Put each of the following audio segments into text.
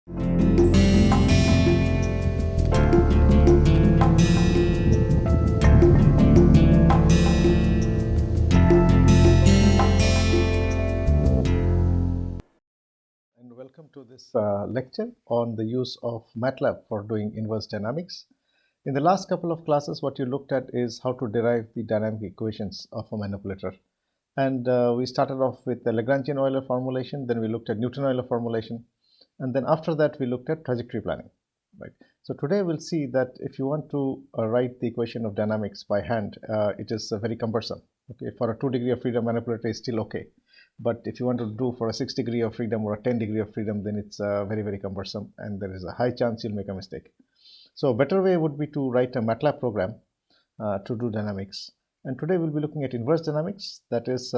And welcome to this lecture on the use of MATLAB for doing inverse dynamics. In the last couple of classes, what you looked at is how to derive the dynamic equations of a manipulator. And we started off with the Lagrangian-Euler formulation, then we looked at Newton-Euler formulation, and then after that we looked at trajectory planning. Right. So today we'll see that if you want to write the equation of dynamics by hand, it is very cumbersome. Okay, for a 2 degree of freedom manipulator is still okay, but if you want to do for a 6 degree of freedom or a 10 degree of freedom, then it's very cumbersome, and there is a high chance you'll make a mistake. So a better way would be to write a MATLAB program to do dynamics. And today we'll be looking at inverse dynamics, that is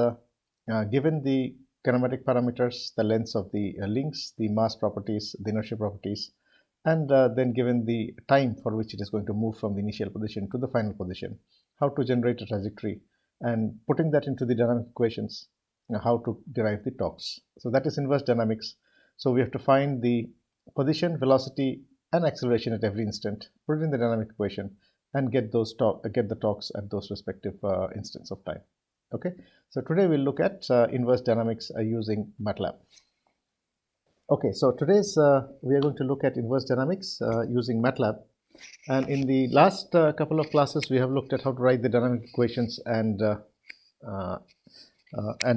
given the kinematic parameters, the lengths of the links, the mass properties, the inertia properties, and then given the time for which it is going to move from the initial position to the final position, how to generate a trajectory, and putting that into the dynamic equations, how to derive the torques. So that is inverse dynamics. So we have to find the position, velocity, and acceleration at every instant, put it in the dynamic equation, and get the torques at those respective instants of time. Okay, so today we'll look at inverse dynamics using MATLAB. Okay, so today's we are going to look at inverse dynamics using MATLAB, and in the last couple of classes we have looked at how to write the dynamic equations, and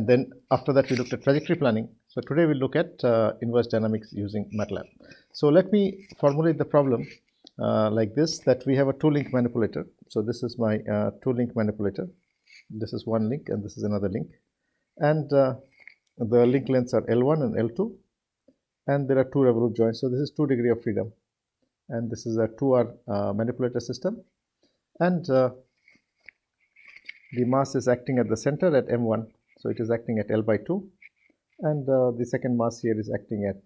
then after that we looked at trajectory planning. So today we'll look at inverse dynamics using MATLAB. So let me formulate the problem like this, that we have a two-link manipulator. So this is my two-link manipulator. This is one link and this is another link, and the link lengths are L1 and L2, and there are two revolute joints. So this is 2 degree of freedom, and this is a 2R manipulator system, and the mass is acting at the center at M1, so it is acting at L by 2, and the second mass here is acting at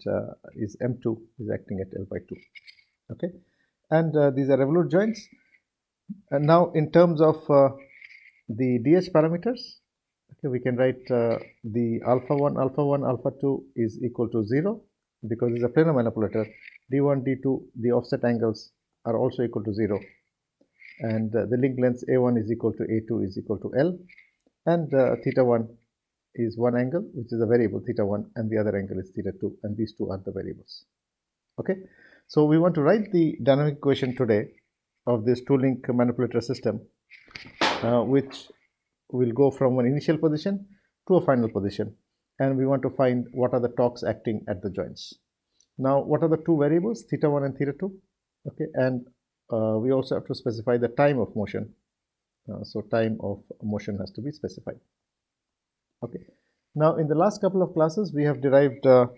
is M2, is acting at L by 2. Okay, and these are revolute joints. And now in terms of the DH parameters, okay, we can write the alpha 1, alpha 2 is equal to 0, because it's a planar manipulator. D1, D2, the offset angles are also equal to 0, and the link lengths A1 is equal to A2 is equal to L, and theta 1 is one angle, which is a variable, theta 1, and the other angle is theta 2, and these two are the variables. Okay, so we want to write the dynamic equation today of this two-link manipulator system, which will go from an initial position to a final position, and we want to find what are the torques acting at the joints. Now, what are the two variables, theta 1 and theta 2? Okay, and we also have to specify the time of motion. So time of motion has to be specified. Okay, now in the last couple of classes we have derived the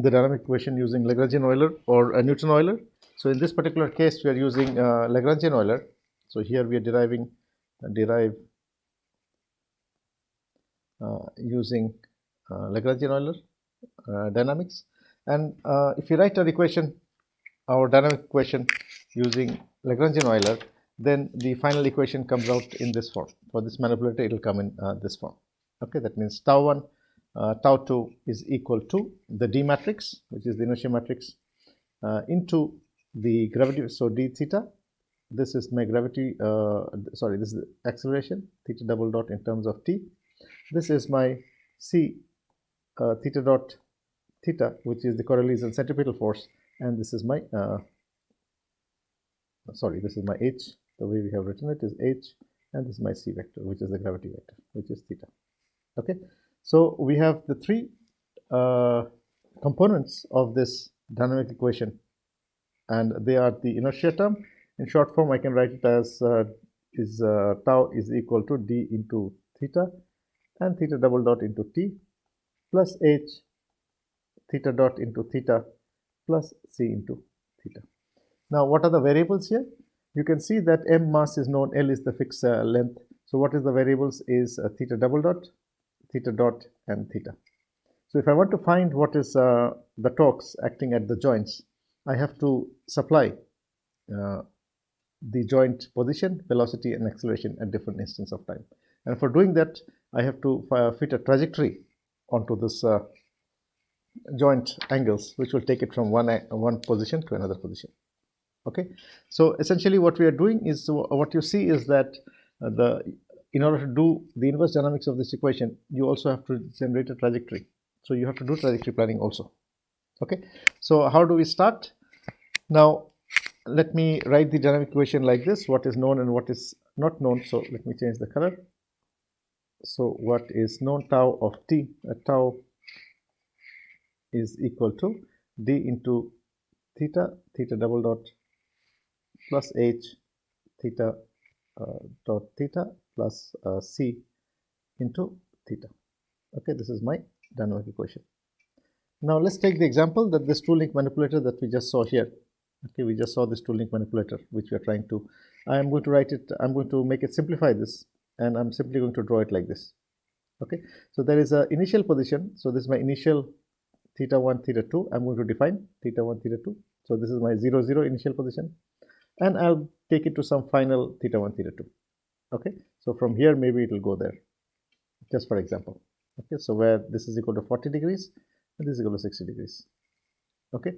dynamic equation using Lagrangian-Euler or Newton-Euler. So in this particular case we are using Lagrangian-Euler. So here we are derive using Lagrangian-Euler dynamics, and if you write our equation, our dynamic equation using Lagrangian-Euler, then the final equation comes out in this form. For this manipulator it will come in this form. Okay, that means tau 1 tau 2 is equal to the D matrix, which is the inertia matrix, into the gravity. So d theta, this is my gravity, sorry, this is the acceleration, theta double dot in terms of t. This is my c theta dot theta, which is the Coriolis and centripetal force, and this is my sorry, this is my h. The way we have written it is h, and this is my c vector, which is the gravity vector, which is theta. Okay, so we have the three components of this dynamic equation, and they are the inertia term. In short form, I can write it as tau is equal to d into theta, and theta double dot into t, plus h theta dot into theta, plus c into theta. Now, what are the variables here? You can see that m mass is known, L is the fixed length. So what is the variables is theta double dot, theta dot, and theta. So if I want to find what is the torques acting at the joints, I have to supply the joint position, velocity, and acceleration at different instants of time. And for doing that, I have to fit a trajectory onto this joint angles which will take it from one position to another position. Okay, so essentially what we are doing is, what you see is that in order to do the inverse dynamics of this equation, you also have to generate a trajectory. So you have to do trajectory planning also. Okay, so how do we start? Now let me write the dynamic equation like this: what is known and what is not known. So let me change the color. So what is known, tau of t, tau is equal to d into theta, theta double dot plus h, theta dot theta plus c into theta. Okay, this is my dynamic equation. Now let's take the example that this two-link manipulator that we just saw here. Okay, we just saw this two-link manipulator which we are trying to, I am going to write it, I'm going to make it simplify this, and I'm simply going to draw it like this. Okay, so there is a initial position. So this is my initial theta 1, theta 2. I'm going to define theta 1, theta 2. So this is my 0, 0 initial position, and I'll take it to some final theta 1, theta 2. Okay, so from here maybe it will go there, just for example. Okay, so where this is equal to 40 degrees and this is equal to 60 degrees. Okay,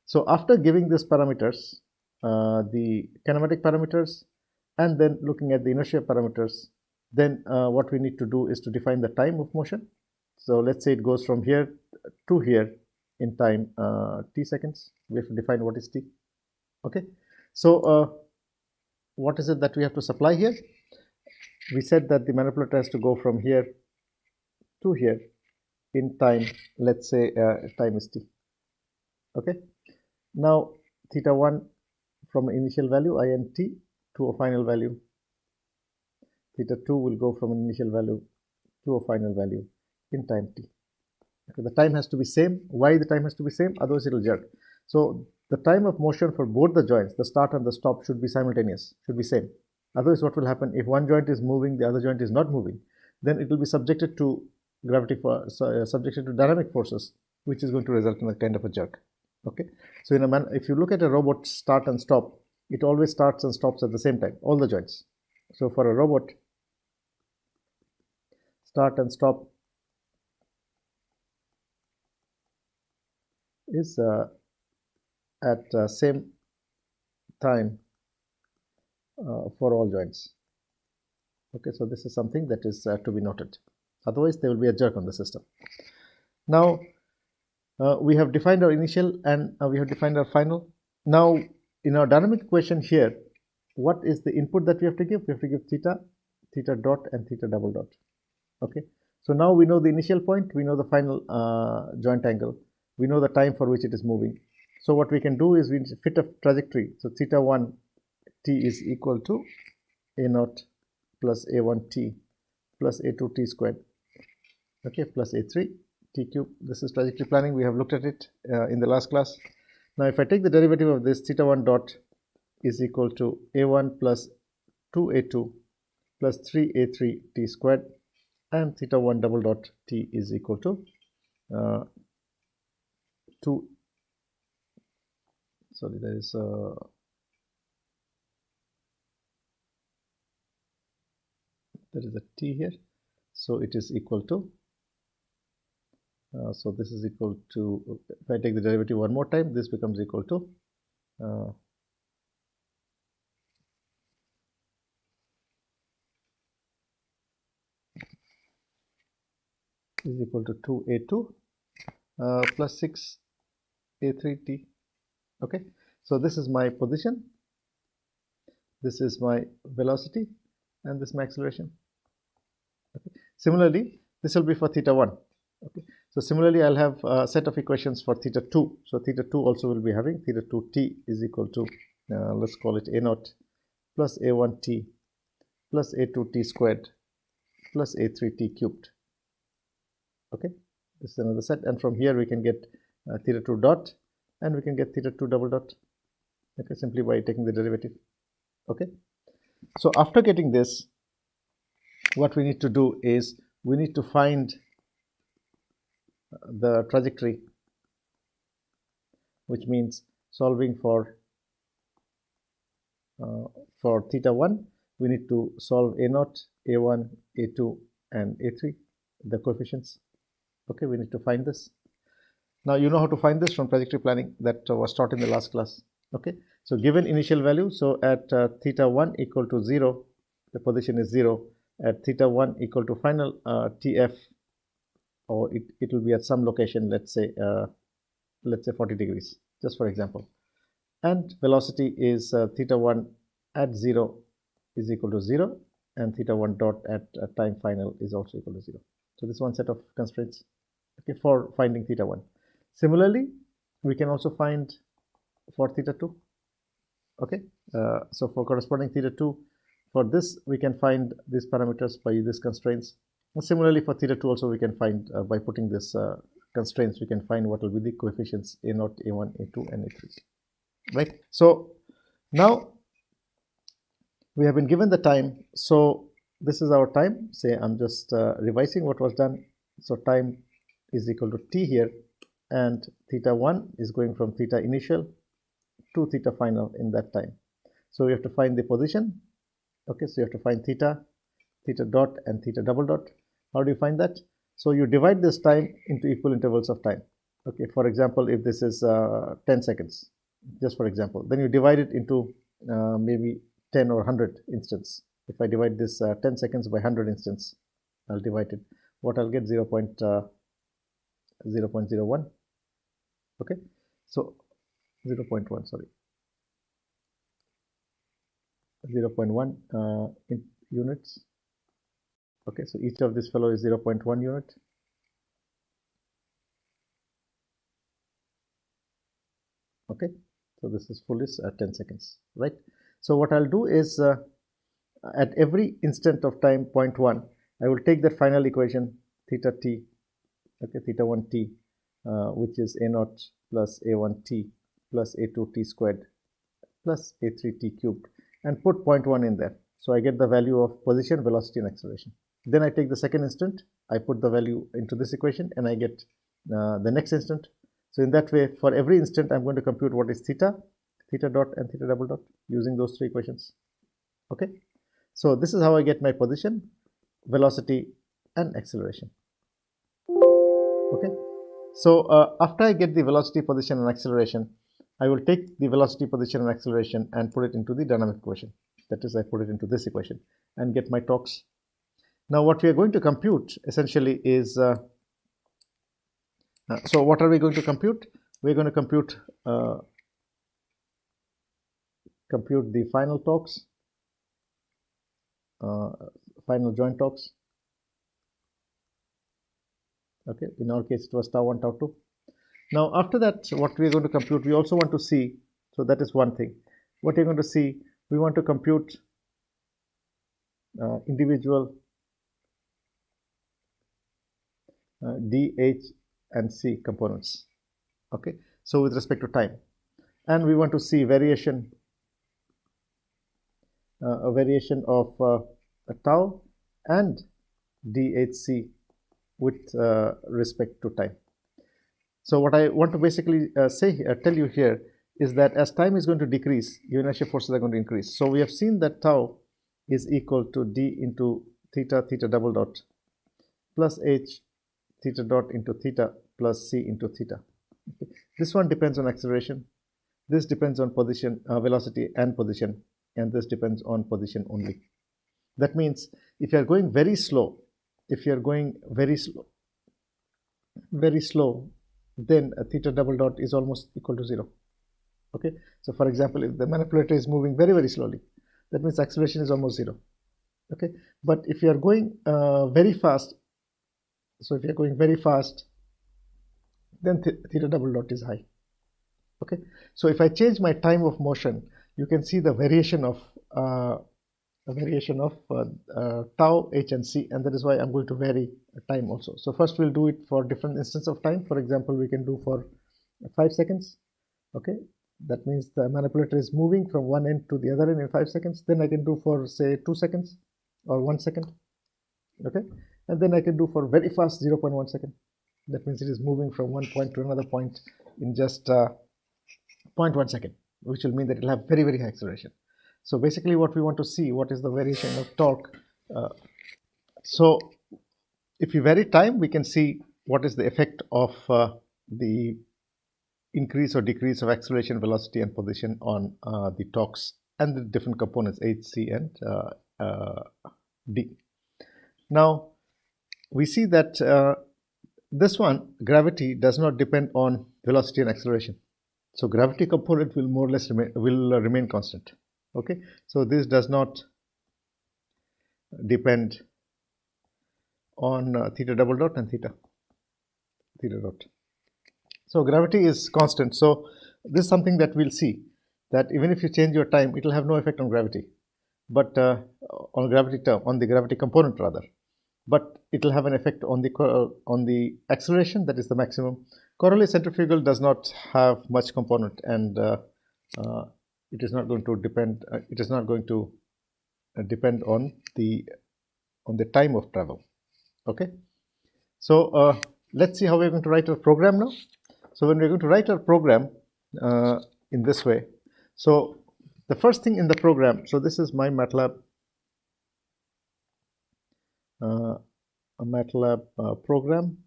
so after giving these parameters, the kinematic parameters, and then looking at the inertia parameters, then what we need to do is to define the time of motion. So let's say it goes from here to here in time t seconds. We have to define what is t. Okay, so what is it that we have to supply here? We said that the manipulator has to go from here to here in time, let's say time is t. Okay, now theta 1 from an initial value int to a final value, theta 2 will go from an initial value to a final value in time t. Okay, the time has to be same. Why the time has to be same? Otherwise it will jerk. So the time of motion for both the joints, the start and the stop, should be simultaneous, should be same. Otherwise what will happen, if one joint is moving, the other joint is not moving, then it will be subjected to subjected to dynamic forces, which is going to result in a kind of a jerk. Okay, so if you look at a robot start and stop, it always starts and stops at the same time, all the joints. So for a robot, start and stop is at same time for all joints. Okay, so this is something that is to be noted. Otherwise there will be a jerk on the system. Now we have defined our initial and we have defined our final. Now in our dynamic equation here, what is the input that we have to give? We have to give theta, theta dot and theta double dot. Okay, so now we know the initial point, we know the final joint angle, we know the time for which it is moving. So what we can do is we fit a trajectory. So theta 1 t is equal to a naught plus a1 t plus a2 t squared, okay, plus a3 t cube. This is trajectory planning. We have looked at it in the last class. Now if I take the derivative of this, theta 1 dot is equal to a1 plus 2a2 plus 3a3 t squared, and theta 1 double dot t is equal to 2, sorry, there is a t here, so it is equal to so this is equal to, if I take the derivative one more time, this becomes equal to is equal to 2a2 plus 6a3t. Okay, so this is my position, this is my velocity, and this is my acceleration. Okay, similarly this will be for theta 1. Okay, so similarly I'll have a set of equations for theta 2. So theta 2 also will be having theta 2t is equal to let's call it a naught plus a1t plus a2t squared plus a3t cubed. Okay, this is another set, and from here we can get theta 2 dot, and we can get theta 2 double dot, okay, simply by taking the derivative. Okay, so after getting this, what we need to do is we need to find the trajectory, which means solving for theta 1, we need to solve a naught, a1, a2 and a3, the coefficients. Okay, we need to find this. Now you know how to find this from trajectory planning that was taught in the last class. Okay, so given initial value, so at theta 1 equal to 0, the position is 0. At theta 1 equal to final TF, or it will be at some location, let's say 40 degrees, just for example. And velocity is theta 1 at 0 is equal to 0, and theta 1 dot at time final is also equal to 0. So this one set of constraints, okay, for finding theta 1. Similarly, we can also find for theta 2. Okay, so for corresponding theta 2, for this we can find these parameters by these constraints. And similarly for theta 2 also we can find by putting this constraints, we can find what will be the coefficients a0, a1, a2 and a3, right? So now we have been given the time, so this is our time. Say I'm just revising what was done. So time is equal to t here, and theta 1 is going from theta initial to theta final in that time. So we have to find the position. Okay, so you have to find theta, theta dot and theta double dot. How do you find that? So you divide this time into equal intervals of time. Okay, for example, if this is 10 seconds, just for example, then you divide it into maybe 10 or 100 instance. If I divide this 10 seconds by 100 instance, I'll divide it. What I'll get 0.01. Okay, so 0.1, sorry, 0.1 units. Okay, so each of this fellow is 0.1 unit. Okay, so this is full is 10 seconds, right? So what I'll do is at every instant of time 0.1, I will take that final equation theta t, okay, theta 1 t, which is a0 plus a1 t plus a2 t squared plus a3 t cubed, and put 0.1 in there. So I get the value of position, velocity and acceleration. Then I take the second instant, I put the value into this equation, and I get the next instant. So in that way, for every instant, I'm going to compute what is theta, theta dot and theta double dot using those three equations. Okay, so this is how I get my position, velocity and acceleration. Okay, so after I get the velocity, position and acceleration, I will take the velocity, position and acceleration and put it into the dynamic equation. That is, I put it into this equation and get my torques. Now what we are going to compute essentially is, so what are we going to compute? We're going to compute the final torques, final joint torques. Okay, in our case it was tau 1, tau 2. Now after that, what we are going to compute, we also want to see, so that is one thing. What you're going to see, we want to compute individual D, H and C components. Okay, so with respect to time, and we want to see variation, a variation of a tau and DHC with respect to time. So what I want to basically tell you here is that as time is going to decrease, inertial forces are going to increase. So we have seen that tau is equal to D into theta, theta double dot, plus H, theta dot into theta, plus C into theta. Okay. This one depends on acceleration. This depends on position, velocity and position, and this depends on position only. That means if you are going very slow, then a theta double dot is almost equal to 0. Okay, so for example, if the manipulator is moving very, very slowly, that means acceleration is almost 0. Okay, but if you are going very fast, so if you are going very fast, then theta double dot is high. Okay, so if I change my time of motion, you can see the variation of tau, H and C, and that is why I'm going to vary time also. So first we'll do it for different instance of time. For example, we can do for 5 seconds. Okay, that means the manipulator is moving from one end to the other end in 5 seconds. Then I can do for say 2 seconds or 1 second. Okay, and then I can do for very fast 0.1 second. That means it is moving from one point to another point in just 0.1 second, which will mean that it will have very, very high acceleration. So basically what we want to see, what is the variation of torque. So if we vary time, we can see what is the effect of the increase or decrease of acceleration, velocity, and position on the torques and the different components H, C, and D. Now, we see that this one, gravity, does not depend on velocity and acceleration. So gravity component will more or less remain constant. Okay, so this does not depend on theta double dot and theta dot. So gravity is constant. So this is something that we'll see, that even if you change your time, it will have no effect on gravity, but on gravity term, on the gravity component rather. But it will have an effect on the acceleration, that is the maximum. Corollary centrifugal does not have much component, and it is not going to depend. It is not going to depend on the time of travel. Okay. So let's see how we're going to write our program now. So when we're going to write our program in this way, so the first thing in the program, so this is my MATLAB. A MATLAB program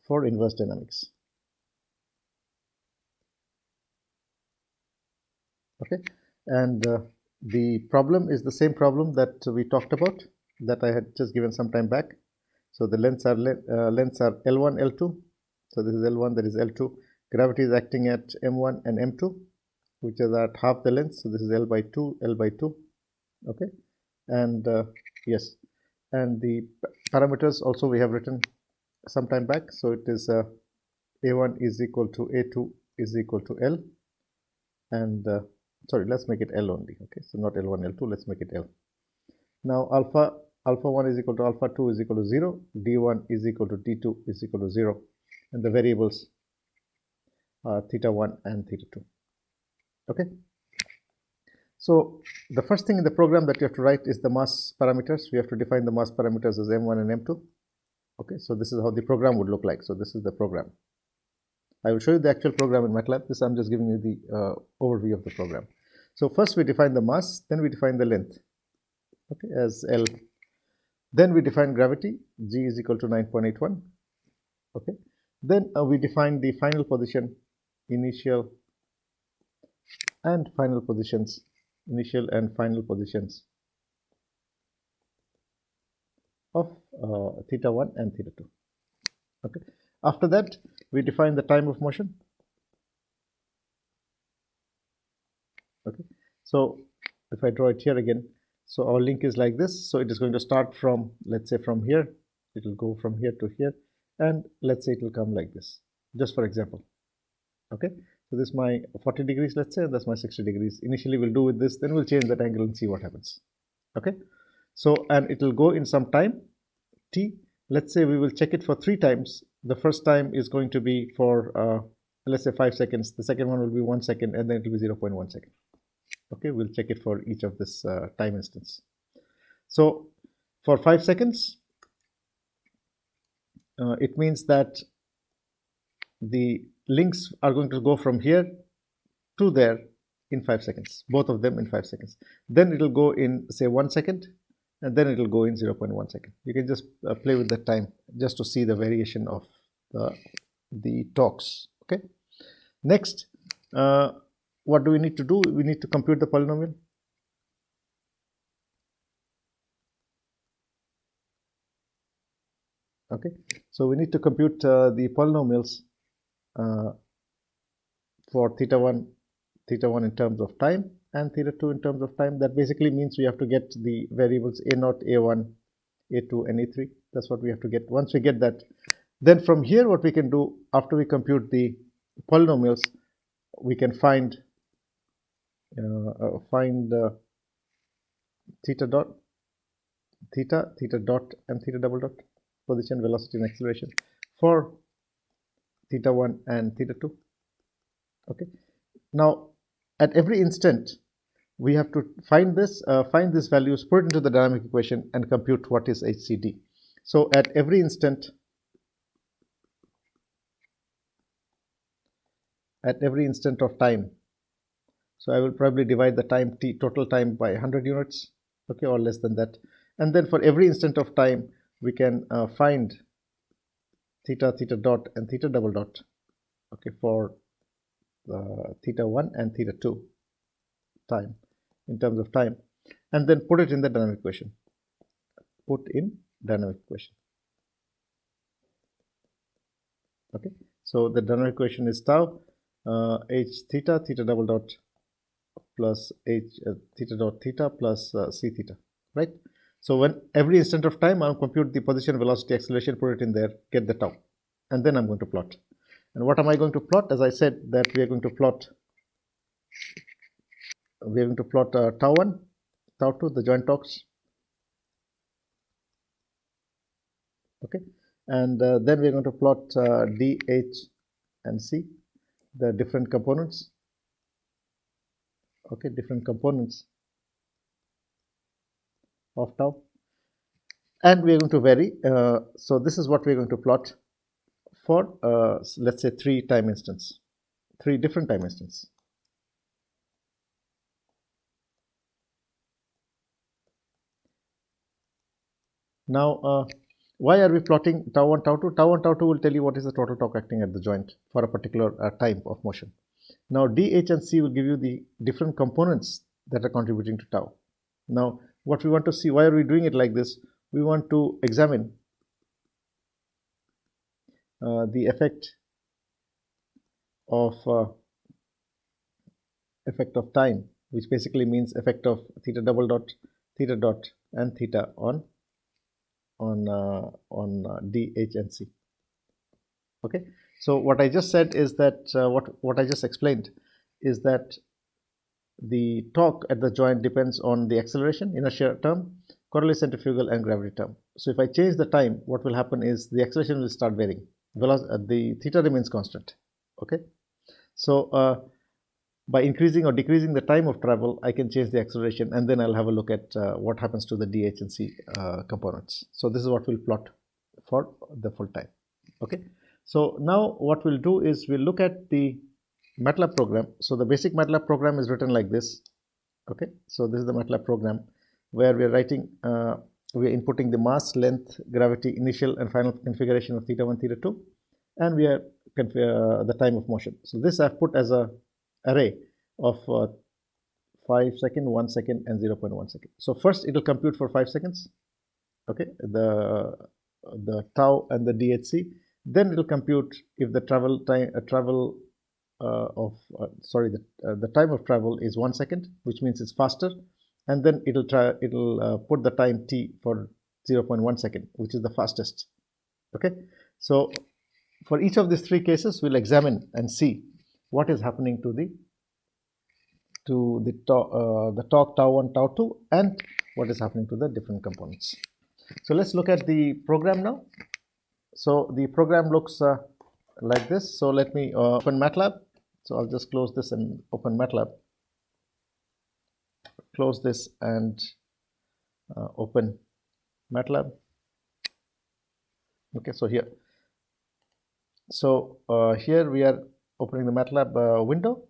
for inverse dynamics. Okay, and the problem is the same problem that we talked about, that I had just given some time back. So the lengths are L1, L2. So this is L1, that is L2. Gravity is acting at M1 and M2, which is at half the length. So this is L by 2, L by 2. Okay, and yes, and the parameters also we have written some time back. So it is A1 is equal to A2 is equal to L, and sorry, let's make it L only. Okay, so not L1, L2, let's make it L. Now alpha 1 is equal to alpha 2 is equal to 0, D1 is equal to D2 is equal to 0, and the variables are theta 1 and theta 2. Okay. So the first thing in the program that you have to write is the mass parameters. We have to define the mass parameters as M1 and M2. Okay, so this is how the program would look like. So this is the program. I will show you the actual program in MATLAB. This I'm just giving you the overview of the program. So first we define the mass, then we define the length, okay, as L. Then we define gravity, G is equal to 9.81. Okay, then we define the final position, initial and final positions, of theta 1 and theta 2. Okay, after that we define the time of motion. Okay, so if I draw it here again, so our link is like this. So it is going to start from, let's say, from here. It will go from here to here, and let's say it will come like this, just for example. Okay, so this is my 40 degrees, let's say, and that's my 60 degrees. Initially we'll do with this, then we'll change that angle and see what happens. Okay, so and it will go in some time t. Let's say we will check it for 3 times. The first time is going to be for let's say 5 seconds. The second one will be 1 second, and then it will be 0.1 second. Okay, we'll check it for each of this time instance. So for 5 seconds, it means that the links are going to go from here to there in 5 seconds, both of them in 5 seconds. Then it will go in, say, 1 second, and then it will go in 0.1 second. You can just play with the time just to see the variation of the torques. Okay. Next, what do we need to do? We need to compute the polynomial. Okay, so we need to compute the polynomials for theta 1 in terms of time and theta 2 in terms of time. That basically means we have to get the variables A0, A1, A2 and A3. That's what we have to get. Once we get that, then from here what we can do, after we compute the polynomials, we can find theta dot and theta double dot, position, velocity and acceleration for theta 1 and theta 2. Okay, now at every instant we have to find these values, put it into the dynamic equation and compute what is HCD. So at every instant of time, so I will probably divide the time t, total time, by 100 units, okay, or less than that, and then for every instant of time we can find theta, theta dot, and theta double dot, okay, for theta 1 and theta 2 time, in terms of time, and then put it in the dynamic equation. Put in dynamic equation. Okay, so the dynamic equation is tau h theta, theta double dot plus h theta dot theta plus c theta, right? So when every instant of time I'll compute the position, velocity, acceleration, put it in there, get the tau, and then I'm going to plot. And what am I going to plot? As I said, that we are going to plot tau 1, tau 2, the joint torques, okay, and then we're going to plot d, h, and c, the different components, okay, different components of tau, and we're going to vary. So this is what we're going to plot for let's say three different time instants. Now why are we plotting tau 1, tau 2? Tau 1, tau 2 will tell you what is the total torque acting at the joint for a particular time of motion. Now d, h, and c will give you the different components that are contributing to tau. Now what we want to see, why are we doing it like this? We want to examine the effect of time, which basically means effect of theta double dot, theta dot, and theta on d, h, and c. Okay, so what I just said is that what I just explained is that the torque at the joint depends on the acceleration, inertia term, Coriolis centrifugal, and gravity term. So if I change the time, what will happen is the acceleration will start varying. The theta remains constant. Okay, so by increasing or decreasing the time of travel, I can change the acceleration, and then I'll have a look at what happens to the d, h, and c components. So this is what we'll plot for the full time. Okay, so now what we'll do is we'll look at the MATLAB program. So the basic MATLAB program is written like this. Okay, so this is the MATLAB program where we are writing, we are inputting the mass, length, gravity, initial and final configuration of theta 1, theta 2, and we are the time of motion. So this I've put as a array of 5 seconds, 1 second, and 0.1 second. So first it will compute for 5 seconds. Okay, the tau and the DHC. Then it will compute if the travel time the time of travel is 1 second, which means it's faster, and then it'll put the time t for 0.1 second, which is the fastest. Okay, so for each of these three cases, we'll examine and see what is happening to the torque tau 1, tau 2, and what is happening to the different components. So let's look at the program now. So the program looks like this. So let me open MATLAB. So I'll just close this and open MATLAB. Close this and open MATLAB. Okay, so here. So here we are opening the MATLAB window.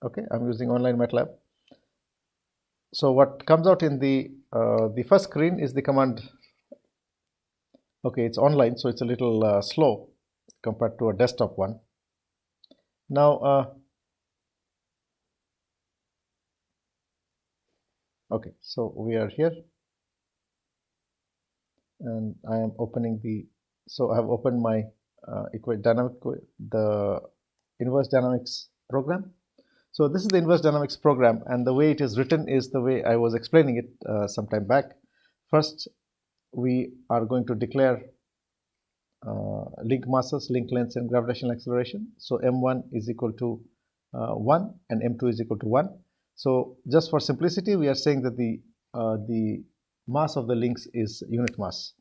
Okay, I'm using online MATLAB. So what comes out in the first screen is the command. Okay, it's online, so it's a little slow compared to a desktop one. Now, okay, so we are here, and I am opening so I have opened my the inverse dynamics program. So this is the inverse dynamics program, and the way it is written is the way I was explaining it some time back. First, we are going to declare link masses, link lengths, and gravitational acceleration. So m1 is equal to 1 and m2 is equal to 1. So just for simplicity, we are saying that the mass of the links is unit mass.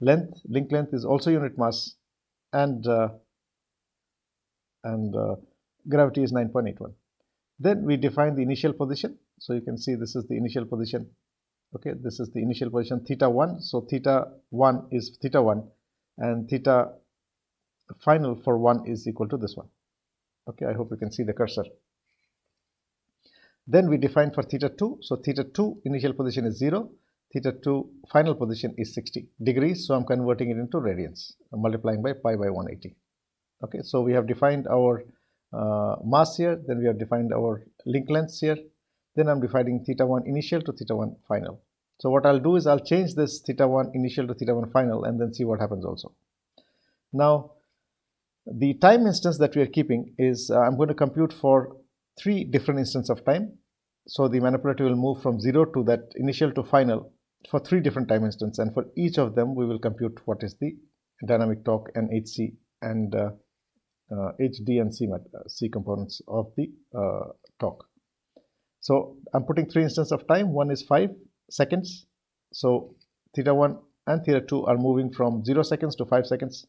Link length is also unit mass, and gravity is 9.81. Then we define the initial position. So you can see this is the initial position. Okay, this is the initial position theta 1. So theta 1 is theta 1, and theta final for 1 is equal to this one. Okay, I hope you can see the cursor. Then we define for theta 2. So theta 2 initial position is 0, theta 2 final position is 60 degrees, so I'm converting it into radians, multiplying by pi by 180. Okay, so we have defined our mass here, then we have defined our link lengths here, then I'm dividing theta 1 initial to theta 1 final. So what I'll do is I'll change this theta 1 initial to theta 1 final and then see what happens also. Now, the time instance that we are keeping is I'm going to compute for 3 different instances of time. So the manipulator will move from 0 to that initial to final for 3 different time instances, and for each of them we will compute what is the dynamic torque and HC and HD and C components of the torque. So I'm putting 3 instances of time. One is 5 seconds. So theta 1 and theta 2 are moving from 0 seconds to 5 seconds.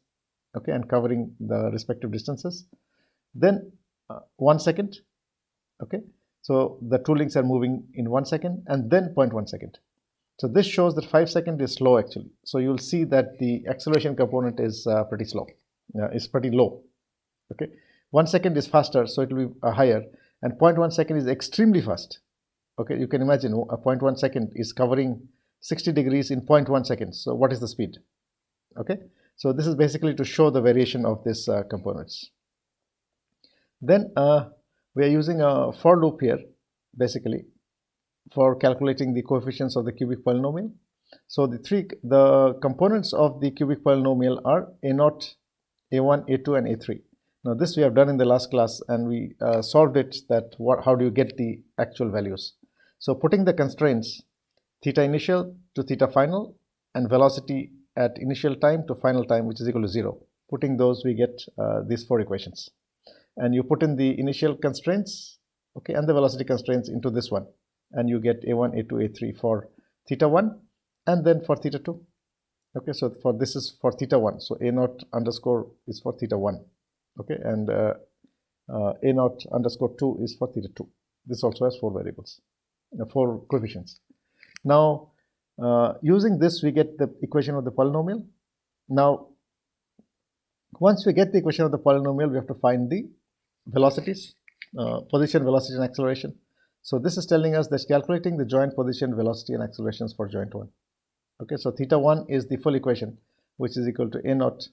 Okay, and covering the respective distances. Then 1 second. Okay, so the two links are moving in 1 second, and then 0.1 second. So this shows that 5 seconds is slow actually. So you'll see that the acceleration component is pretty slow, is pretty low. Okay, 1 second is faster, so it will be higher, and 0.1 second is extremely fast. Okay, you can imagine a 0.1 second is covering 60 degrees in 0.1 seconds. So what is the speed? Okay, so this is basically to show the variation of these components. Then we are using a for loop here basically for calculating the coefficients of the cubic polynomial. So the components of the cubic polynomial are A0, A1, A2 and A3. Now this we have done in the last class, and we solved it that how do you get the actual values. So putting the constraints theta initial to theta final and velocity at initial time to final time, which is equal to 0. Putting those, we get these 4 equations. And you put in the initial constraints, okay, and the velocity constraints into this one, and you get A1, A2, A3 for theta 1 and then for theta 2. Okay, so for this is for theta 1. So A0 underscore is for theta 1. Okay, and A0 underscore 2 is for theta 2. This also has 4 variables, 4 coefficients. Now, using this, we get the equation of the polynomial. Now, once we get the equation of the polynomial, we have to find the velocities, position, velocity, and acceleration. So this is telling us that calculating the joint position, velocity, and accelerations for joint 1. Okay, so theta 1 is the full equation, which is equal to A0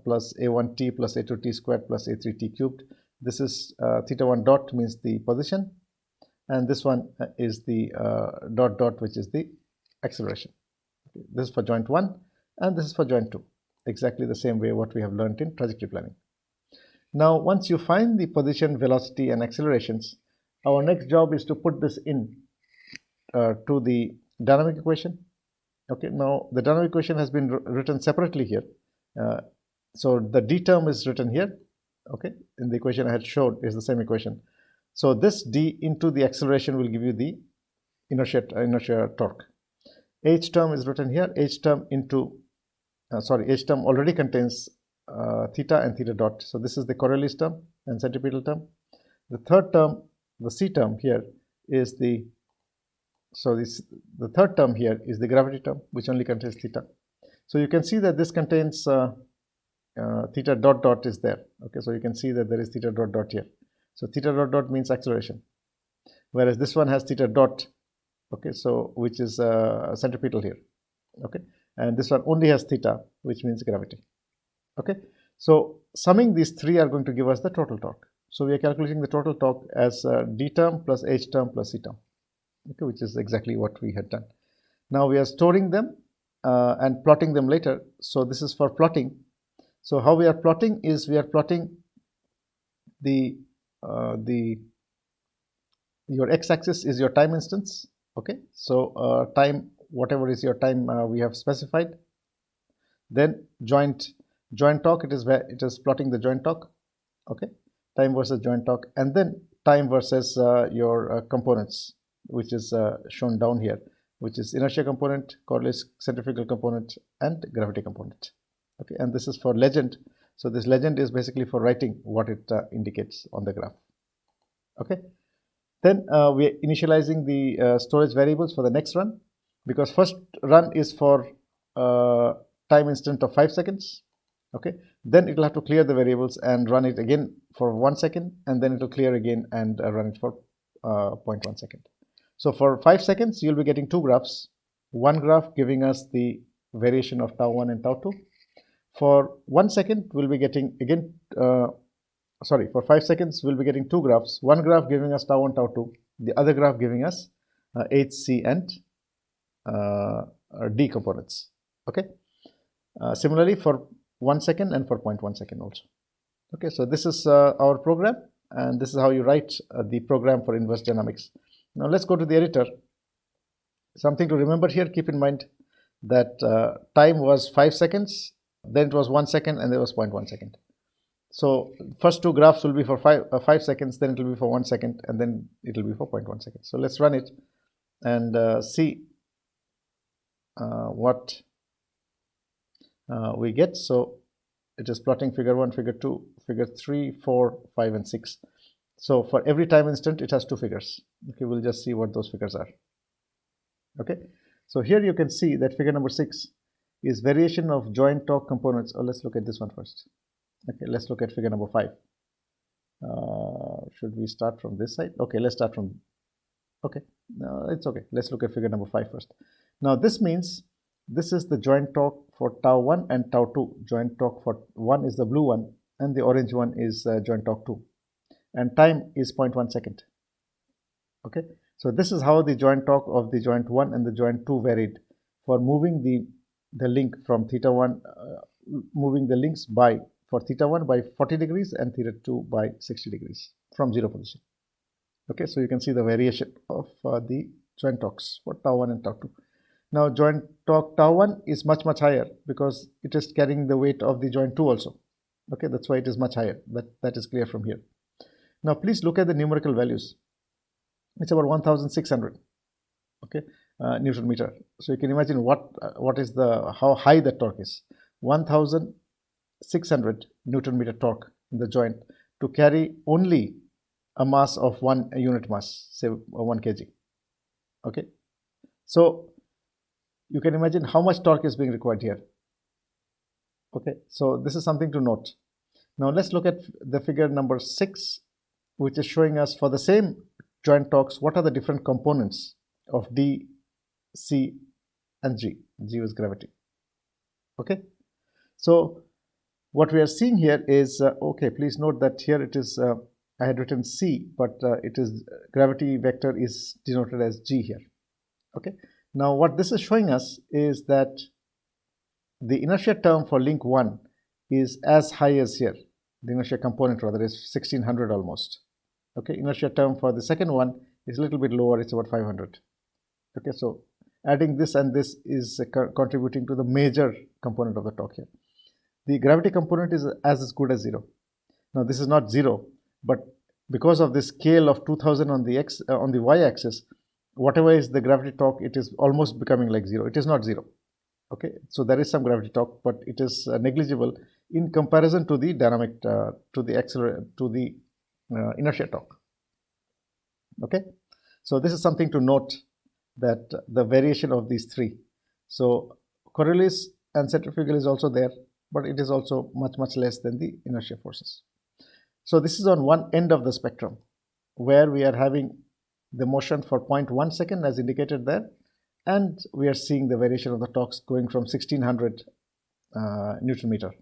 plus A1t plus A2t squared plus A3t cubed. This is theta 1 dot means the position, and this one is the dot dot, which is the acceleration. Okay, this is for joint 1 and this is for joint 2, exactly the same way what we have learned in trajectory planning. Now once you find the position, velocity and accelerations, our next job is to put this in to the dynamic equation. Okay, now the dynamic equation has been written separately here. So the d term is written here. Okay, in the equation I had showed is the same equation. So this d into the acceleration will give you the inertia torque. H term is written here. H term into H term already contains theta and theta dot. So this is the Coriolis term and centripetal term. The third term, the C term here is the third term here is the gravity term, which only contains theta. So you can see that this contains theta dot dot is there. Okay, so you can see that there is theta dot dot here. So theta dot dot means acceleration, whereas this one has theta dot. Okay, so which is centripetal here. Okay, and this one only has theta, which means gravity. Okay, so summing these 3 are going to give us the total torque. So we are calculating the total torque as d term plus h term plus c term. Okay, which is exactly what we had done. Now we are storing them and plotting them later. So this is for plotting. So how we are plotting is we are plotting your x-axis is your time instance. Okay, so time, whatever is your time we have specified. Then joint torque, it is plotting the joint torque. Okay, time versus joint torque, and then time versus your components, which is shown down here, which is inertia component, Coriolis centrifugal component, and gravity component. Okay, and this is for legend. So this legend is basically for writing what it indicates on the graph. Okay, then we are initializing the storage variables for the next run, because first run is for time instant of 5 seconds. Okay, then it will have to clear the variables and run it again for 1 second, and then it will clear again and run it for 0.1 second. So for 5 seconds, you'll be getting 2 graphs. one graph giving us the variation of tau 1 and tau 2. For 1 second, we'll be getting again, for 5 seconds, we'll be getting two graphs. One graph giving us tau 1, tau 2, the other graph giving us H, C, and D components. Okay. Similarly for 1 second and for 0.1 second also. Okay, so this is our program, and this is how you write the program for inverse dynamics. Now let's go to the editor. Something to remember here, keep in mind that time was 5 seconds, then it was 1 second, and there was 0.1 second. So first two graphs will be for 5 seconds, then it will be for 1 second, and then it will be for 0.1 second. So let's run it and see what we get. So it is plotting figure 1, figure 2, figure 3, 4, 5, and 6. So for every time instant, it has two figures. Okay, we'll just see what those figures are. Okay, so here you can see that figure number 6 is variation of joint torque components. Oh, let's look at this one first. Okay, let's look at figure number 5. Should we start from this side? Okay, let's start from, okay, no, it's okay. Let's look at figure number 5 first. Now this means this is the joint torque for tau 1 and tau 2. Joint torque for 1 is the blue one, and the orange one is joint torque 2. And time is 0.1 second. Okay, so this is how the joint torque of the joint 1 and the joint 2 varied for moving the link from theta 1, moving the links by, for theta 1 by 40 degrees and theta 2 by 60 degrees from 0 position. Okay, so you can see the variation of the joint torques for tau 1 and tau 2. Now joint torque tau 1 is much higher because it is carrying the weight of the joint 2 also. Okay, that's why it is much higher. That is clear from here. Now please look at the numerical values. It's about 1600. Okay, Newton meter. So you can imagine what is how high the torque is. 1600 Newton meter torque in the joint to carry only a mass of 1 unit mass, say 1 kg. Okay, so you can imagine how much torque is being required here. Okay, so this is something to note. Now let's look at the figure number 6, which is showing us for the same joint torques, what are the different components of D, C, and G. G is gravity. Okay, so what we are seeing here is, okay, please note that here it is, I had written C, but it is gravity vector is denoted as G here. Okay, now what this is showing us is that the inertia term for link 1 is as high as here. The inertia component rather is 1600 almost. Okay, inertia term for the second one is a little bit lower, it's about 500. Okay, so adding this and this is contributing to the major component of the torque here. The gravity component is as good as 0. Now this is not 0, but because of this scale of 2000 on the y-axis, whatever is the gravity torque, it is almost becoming like 0. It is not 0. Okay, so there is some gravity torque, but it is negligible in comparison to the dynamic, to the inertia torque. Okay, so this is something to note, that the variation of these three. So Coriolis and centrifugal is also there, but it is also much less than the inertia forces. So this is on one end of the spectrum, where we are having the motion for 0.1 second as indicated there, and we are seeing the variation of the torques going from 1600 Newton meter.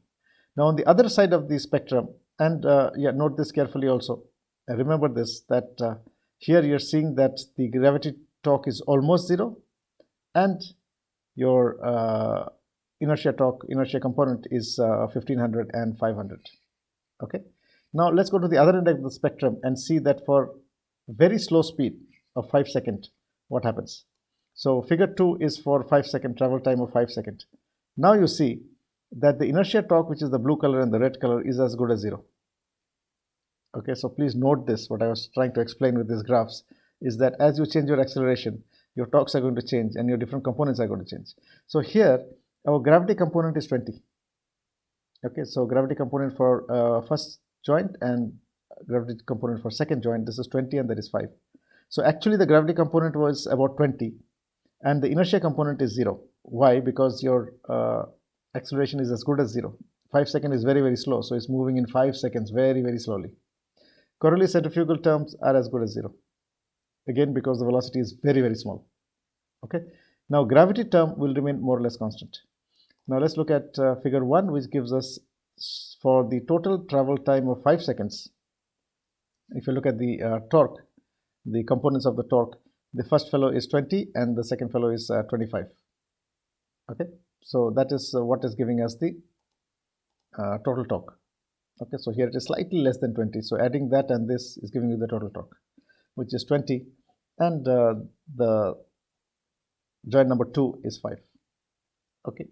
Now on the other side of the spectrum, and yeah, note this carefully also, remember this, that here you're seeing that the gravity torque is almost 0, and your inertia component is 1500 and 500. Okay, now let's go to the other end of the spectrum and see that for very slow speed of 5 seconds, what happens. So figure 2 is for 5 second travel time of 5 seconds. Now you see that the inertia torque, which is the blue color and the red color, is as good as 0. Okay, so please note this. What I was trying to explain with these graphs is that as you change your acceleration, your torques are going to change and your different components are going to change. So here our gravity component is 20. Okay, so gravity component for first joint and gravity component for second joint, this is 20 and that is 5. So actually the gravity component was about 20 and the inertia component is 0. Why? Because your acceleration is as good as 0. 5 seconds is very slow, so it's moving in 5 seconds very slowly. Coriolis centrifugal terms are as good as 0. Again, because the velocity is very small. Okay. Now gravity term will remain more or less constant. Now let's look at figure 1, which gives us for the total travel time of 5 seconds. If you look at the torque, the components of the torque, the first fellow is 20 and the second fellow is 25. Okay, so that is what is giving us the total torque. Okay, so here it is slightly less than 20, so adding that and this is giving you the total torque, which is 20, and the joint number 2 is 5. Okay,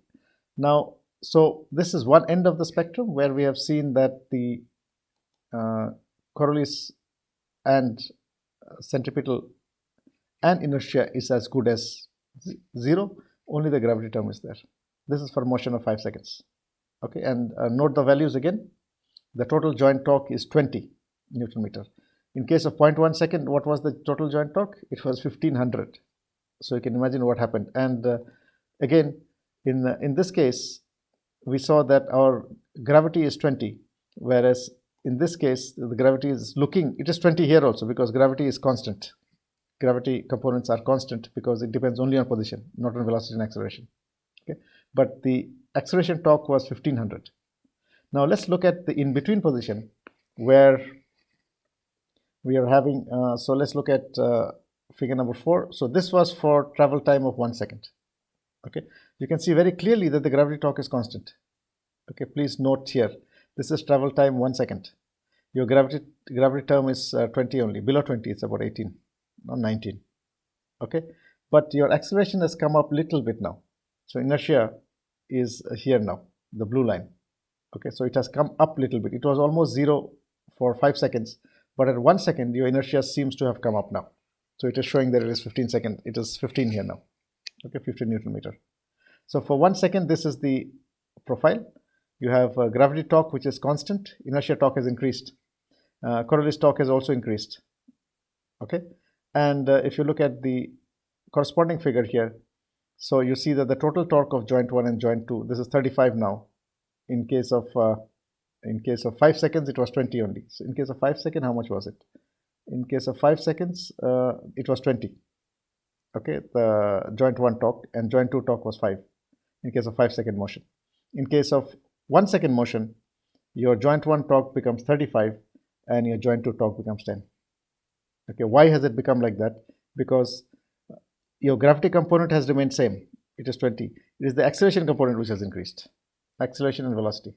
now so this is one end of the spectrum where we have seen that the Coriolis and centripetal and inertia is as good as 0, only the gravity term is there. This is for motion of 5 seconds. Okay, and note the values again. The total joint torque is 20 Newton meter. In case of 0.1 second, what was the total joint torque? It was 1500. So you can imagine what happened. And again, in this case, we saw that our gravity is 20, whereas in this case, the gravity is it is 20 here also, because gravity is constant. Gravity components are constant because it depends only on position, not on velocity and acceleration. Okay, but the acceleration torque was 1500. Now let's look at the in-between position where we are having, so let's look at figure number 4. So this was for travel time of 1 second. Okay, you can see very clearly that the gravity torque is constant. Okay, please note here, this is travel time 1 second. Your gravity term is 20 only. Below 20 it's about 18 or 19. Okay, but your acceleration has come up little bit now. So inertia is here now, the blue line. Okay, so it has come up little bit. It was almost 0 for 5 seconds, but at 1 second your inertia seems to have come up now. So it is showing that it is 15 seconds. It is 15 here now. Okay, 15 Newton meter. So for 1 second, this is the profile. You have gravity torque, which is constant. Inertia torque has increased. Coriolis torque has also increased. Okay, and if you look at the corresponding figure here, so you see that the total torque of joint 1 and joint 2, this is 35 now. In case of 5 seconds, it was 20 only. So in case of 5 seconds, how much was it? In case of 5 seconds, it was 20. Okay, the joint 1 torque, and joint 2 torque was 5 in case of 5 second motion. In case of 1 second motion, your joint 1 torque becomes 35 and your joint 2 torque becomes 10. Okay, why has it become like that? Because your gravity component has remained same. It is 20. It is the acceleration component which has increased. Acceleration and velocity.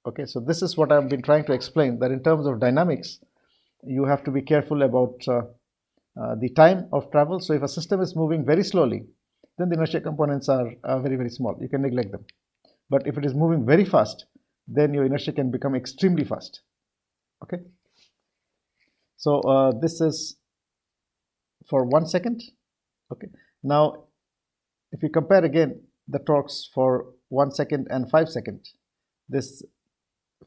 Okay, so this is what I've been trying to explain, that in terms of dynamics, you have to be careful about the time of travel. So if a system is moving very slowly, then the inertia components are very, very small. You can neglect them. But if it is moving very fast, then your inertia can become extremely fast. Okay. So this is for 1 second. Okay. Now, if you compare again the torques for 1 second and 5 seconds, this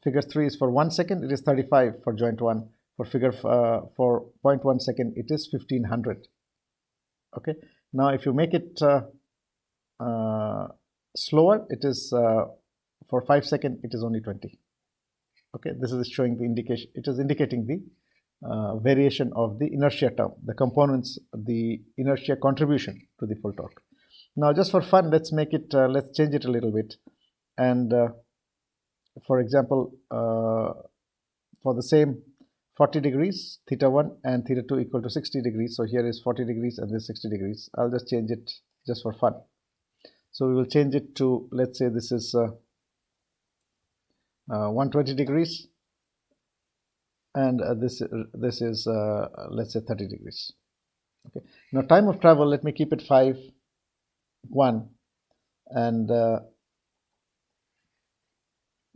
figure 3 is for 1 second, it is 35 for joint 1. For figure for 0.1 second, it is 1500. Okay. Now, if you make it slower, it is for 5 seconds, it is only 20. Okay. This is showing the indication. It is indicating the variation of the inertia term, the components, the inertia contribution to the full torque. Now, just for fun, let's make it. Let's change it a little bit, and for example, for the same 40 degrees, theta 1 and theta 2 equal to 60 degrees. So here is 40 degrees and this 60 degrees. I'll just change it just for fun. So we will change it to, let's say this is 120 degrees, and this is let's say 30 degrees. Okay. Now time of travel, let me keep it 5, 1, and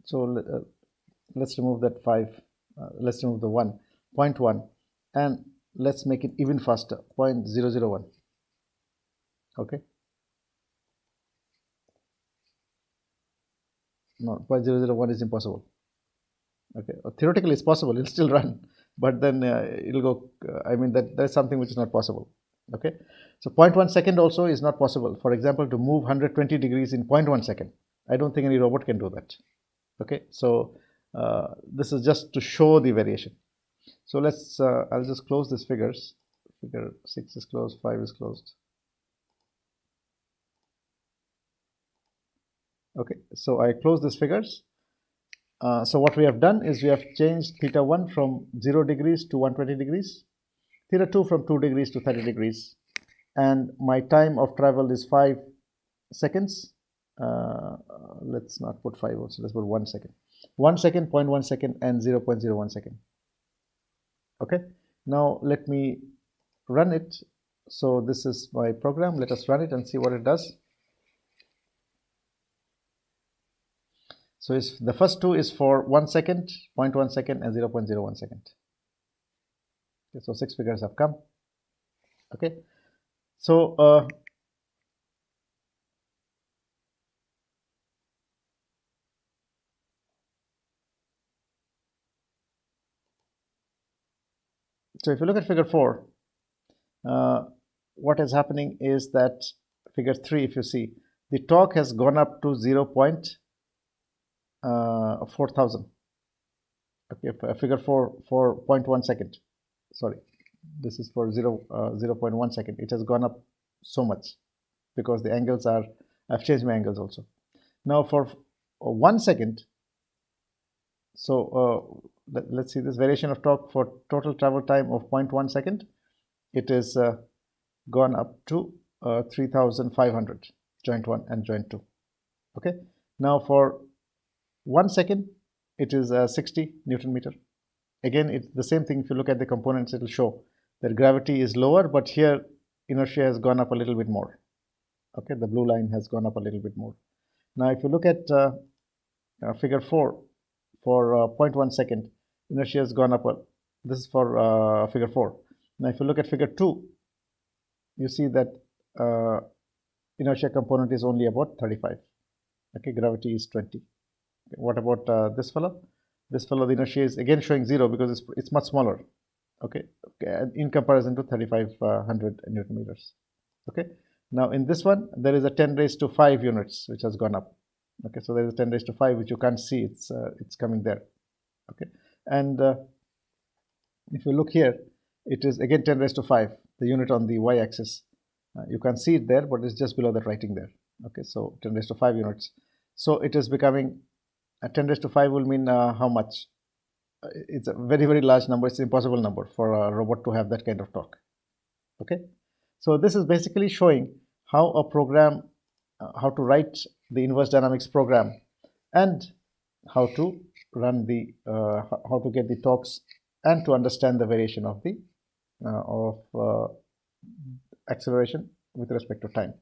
so let's remove that 5. Let's remove the 1, 0.1, and let's make it even faster, 0.001. Okay. No, 0.001 is impossible. Okay. Theoretically, it's possible. It'll still run, but then it'll go. I mean, that's something which is not possible. Okay. So 0.1 second also is not possible. For example, to move 120 degrees in 0.1 second, I don't think any robot can do that. Okay. So this is just to show the variation. So let's, I'll just close these figures. Figure 6 is closed, 5 is closed. Okay, so I close these figures. So what we have done is we have changed theta 1 from 0 degrees to 120 degrees, theta 2 from 2 degrees to 30 degrees, and my time of travel is 5 seconds. Let's not put 5 also, let's put 1 second. 1 second, 0.1 second, and 0.01 second. Okay, now let me run it. So this is my program. Let us run it and see what it does. So the first two is for 1 second, 0.1 second, and 0.01 second. Okay, so 6 figures have come. Okay, so if you look at figure 4, what is happening is that figure 3, if you see, the torque has gone up to 0.4000. Okay, figure 4 for 0.1 second. Sorry, this is for 0.1 second. It has gone up so much because the angles are, I've changed my angles also. Now for 1 second, so let's see this variation of torque for total travel time of 0.1 second. It is gone up to 3500, joint 1 and joint 2. Okay, now for 1 second, it is 60 Newton meter. Again, it's the same thing. If you look at the components, it will show that gravity is lower, but here inertia has gone up a little bit more. Okay, the blue line has gone up a little bit more. Now, if you look at figure 4 for 0.1 second, inertia has gone up. This is for figure 4. Now, if you look at figure 2, you see that inertia component is only about 35. Okay, gravity is 20. Okay, what about this fellow? This fellow, the inertia is again showing 0 because it's much smaller. Okay, in comparison to 3500 Newton meters. Okay, now in this one, there is a 10 raised to 5 units which has gone up. Okay, so there is a 10 raised to 5 which you can't see. It's coming there. Okay, and if you look here, it is again 10 raised to 5, the unit on the y-axis. You can see it there, but it's just below that writing there. Okay, so 10 raised to 5 units. So it is becoming 10 raised to 5 will mean how much? It's a very, very large number. It's an impossible number for a robot to have that kind of torque. Okay, so this is basically showing how a program, how to write the inverse dynamics program, and how to run the, how to get the torques, and to understand the variation of the acceleration with respect to time.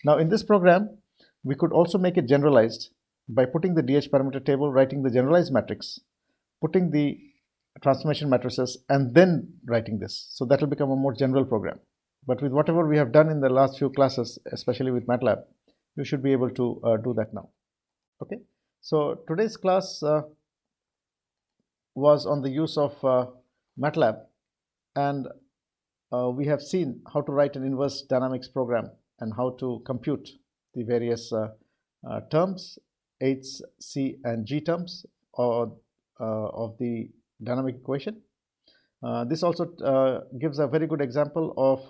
Now, in this program, we could also make it generalized by putting the DH parameter table, writing the generalized matrix, putting the transformation matrices, and then writing this. So that will become a more general program. But with whatever we have done in the last few classes, especially with MATLAB, you should be able to do that now. Okay, so today's class was on the use of MATLAB, and we have seen how to write an inverse dynamics program and how to compute the various terms, H, C, and G terms of the dynamic equation. This also gives a very good example of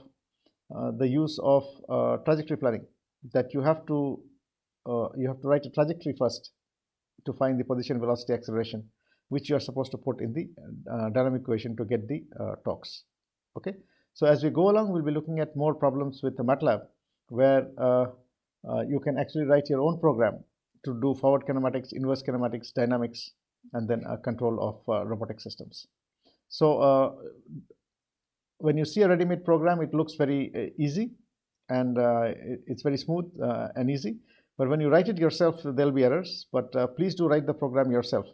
the use of trajectory planning, that you have to write a trajectory first to find the position, velocity, acceleration, which you are supposed to put in the dynamic equation to get the torques. Okay, so as we go along, we'll be looking at more problems with the MATLAB, where you can actually write your own program to do forward kinematics, inverse kinematics, dynamics, and then control of robotic systems. So when you see a ready-made program, it looks very easy, and it's very smooth and easy. But when you write it yourself, there'll be errors. But please do write the program yourself.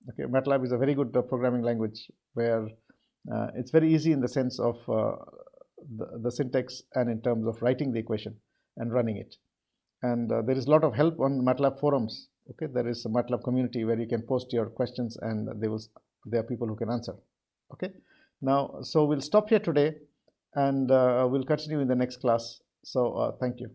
Okay, MATLAB is a very good programming language where it's very easy in the sense of the syntax and in terms of writing the equation and running it. And there is a lot of help on MATLAB forums. Okay, there is a MATLAB community where you can post your questions, and there are people who can answer. Okay, now so we'll stop here today, and we'll continue in the next class. So thank you.